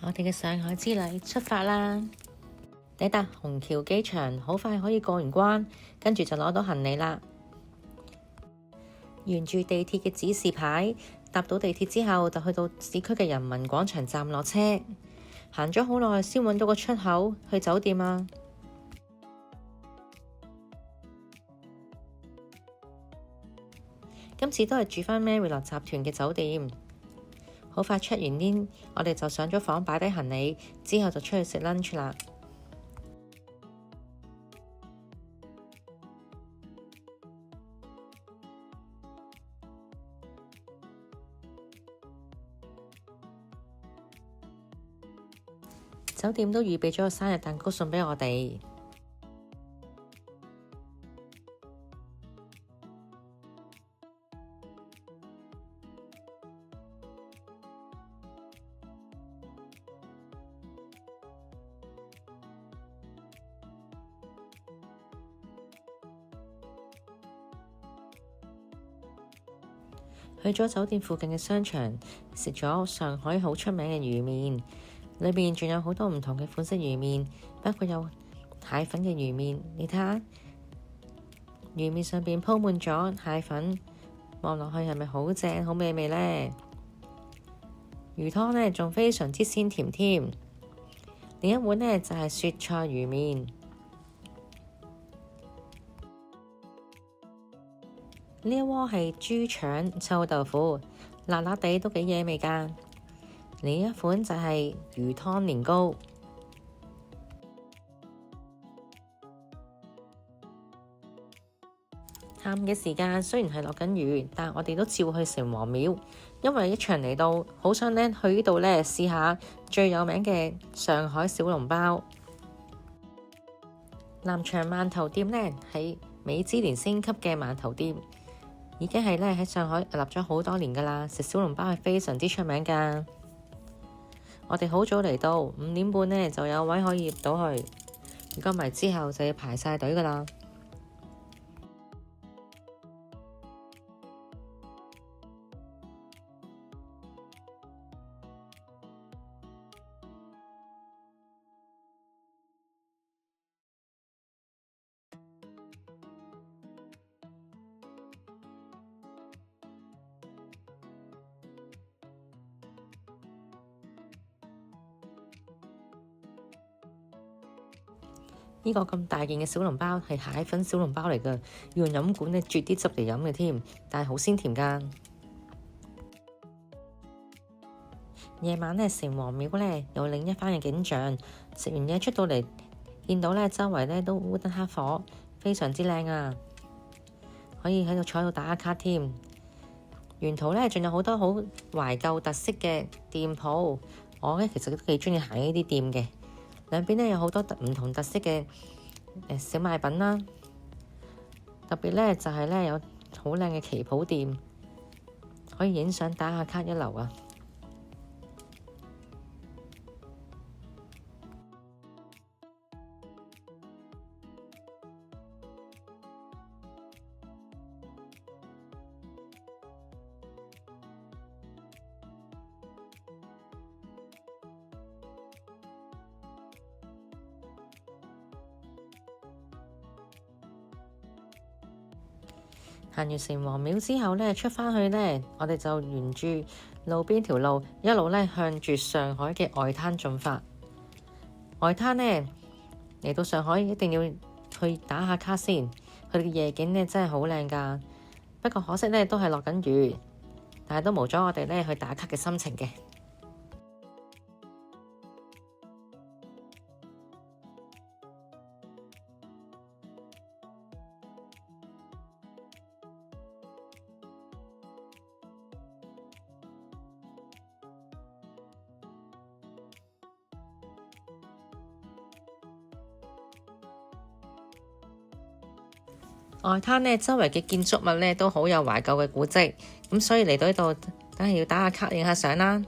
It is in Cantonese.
我哋嘅上海之旅出發啦！抵達虹橋機場，好快可以過完關，跟住就攞到行李啦。沿住地鐵嘅指示牌，搭到地鐵之後，就去到市區嘅人民廣場站落車。行咗好耐，先揾到個出口去酒店啊！今次都係住返 Marriott 集團嘅酒店。好快 check 完 in，我哋就上咗房擺低行李，之後就出去食 lunch 啦。酒店都預備咗個生日蛋糕送俾我哋。去咗酒店附近嘅商場，食咗上海好出名嘅魚麵，裏面仲有好多唔同嘅款式魚麵，包括有蟹粉嘅魚麵。你睇下，魚麵上邊鋪滿咗蟹粉，望落去係咪好正好美味呢？魚湯呢仲非常之鮮甜添。另一碗呢就係雪菜魚麵。呢一鍋係豬腸臭豆腐，辣辣地都幾惹味㗎。另一款就係魚湯年糕。下午嘅時間雖然係落緊雨，但我哋都照去城隍廟，因為一場嚟到，好想呢去呢度呢試下最有名嘅上海小籠包。南翔饅頭店呢係美芝蓮星級嘅饅頭店。已經係喺上海立咗好多年㗎啦，食小籠包係非常之出名㗎。我哋好早嚟到，5點半呢就有位可以入到去，如果唔係之後就要排晒隊㗎啦。呢個咁大件嘅小籠包係蟹粉小籠包嚟㗎，要用飲管咧啜啲汁嚟飲嘅添，但係好鮮甜㗎。夜晚呢，城隍廟呢有另一番嘅景象。食完嘢出到嚟，見到呢周圍呢都烏燈黑火，非常之靚啊！可以喺度坐喺度打下卡添。沿途呢仲有好多好懷舊特色嘅店鋪，我呢其實都幾鍾意行呢啲店嘅。兩邊呢有好多唔同特色嘅小賣品啦，特別呢就係呢有好靚嘅旗袍店，可以影相打下卡一流啊！行完城隍廟之後呢，出返去呢，我哋就沿住路邊條路一路呢向住上海嘅外灘進發。外灘呢，嚟到上海一定要去打下卡先，佢哋嘅夜景呢真係好靚㗎。不過可惜呢都係落緊雨，但係都冇阻我哋呢去打卡嘅心情嘅。外灘呢，周圍嘅建築物呢都好有懷舊嘅古蹟，咁所以嚟到呢度，梗係要打下卡影下相啦。